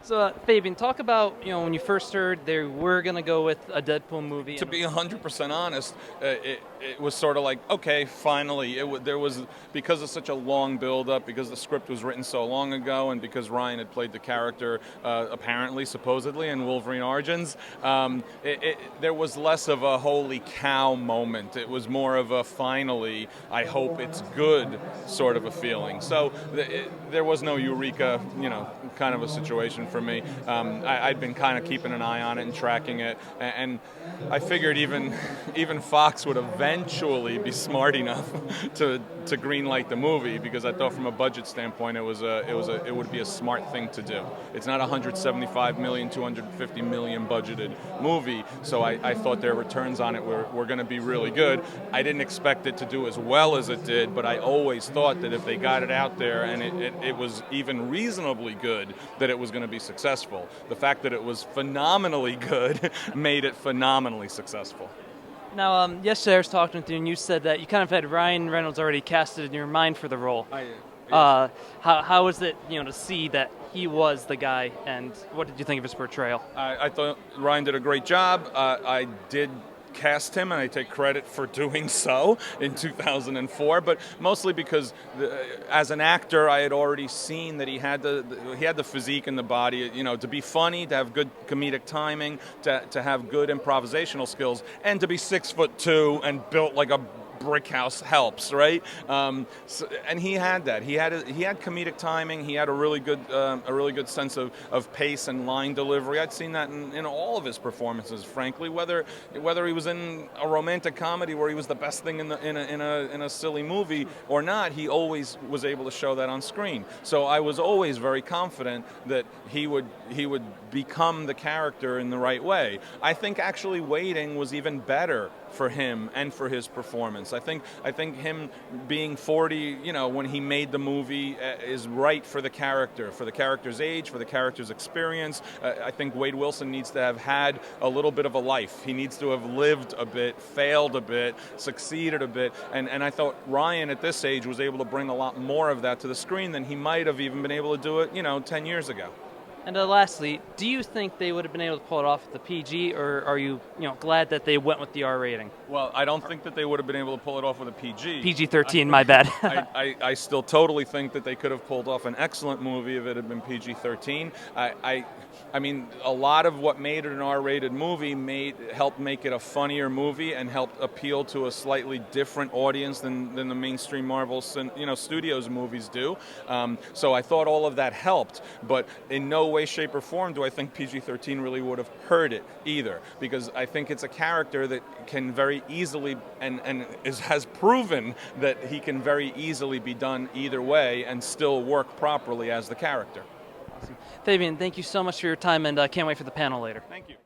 So, Fabian, talk about when you first heard they were gonna go with a Deadpool movie. To be 100% honest, it was sort of like, okay, finally. There was, because of such a long build-up, because the script was written so long ago, and because Ryan had played the character, apparently, supposedly, in Wolverine Origins, there was less of a holy cow moment. It was more of a finally, I hope it's good sort of a feeling. So there was no eureka, kind of a situation for me. I'd been kind of keeping an eye on it and tracking it, and I figured even Fox would eventually be smart enough to greenlight the movie, because I thought from a budget standpoint it would be a smart thing to do. It's not a 175 million, 250 million budgeted movie, so I thought their returns on it were going to be really good. I didn't expect it to do as well as it did, but I always thought that if they got it out there and it was even reasonably good, that it was going to be successful. The fact that it was phenomenally good made it phenomenally successful. Now, yesterday I was talking with you, and you said that you kind of had Ryan Reynolds already casted in your mind for the role. Yes. How was it, to see that he was the guy, and what did you think of his portrayal? I thought Ryan did a great job. I did cast him, and I take credit for doing so in 2004, but mostly because as an actor I had already seen that he had the physique and the body, to be funny, to have good comedic timing, to have good improvisational skills, and to be 6'2" and built like a brick house helps, right? And he had that. He had comedic timing. He had a really good sense of pace and line delivery. I'd seen that in all of his performances, frankly. Whether he was in a romantic comedy where he was the best thing in a silly movie or not, he always was able to show that on screen. So I was always very confident that he would become the character in the right way. I think actually waiting was even better for him and for his performance. I think him being 40, when he made the movie, is right for the character's age, for the character's experience. I think Wade Wilson needs to have had a little bit of a life. He needs to have lived a bit, failed a bit, succeeded a bit, and I thought Ryan at this age was able to bring a lot more of that to the screen than he might have even been able to do it, 10 years ago. And lastly, do you think they would have been able to pull it off with the PG, or are you, glad that they went with the R rating? Well, I don't think that they would have been able to pull it off with a PG. PG-13, my bad. I still totally think that they could have pulled off an excellent movie if it had been PG-13. I mean, a lot of what made it an R-rated movie helped make it a funnier movie and helped appeal to a slightly different audience than the mainstream Marvel, studios movies do. So I thought all of that helped, but in no way, shape, or form do I think PG-13 really would have hurt it either, because I think it's a character that can very easily has proven that he can very easily be done either way and still work properly as the character. Awesome. Fabian, thank you so much for your time, and can't wait for the panel later. Thank you.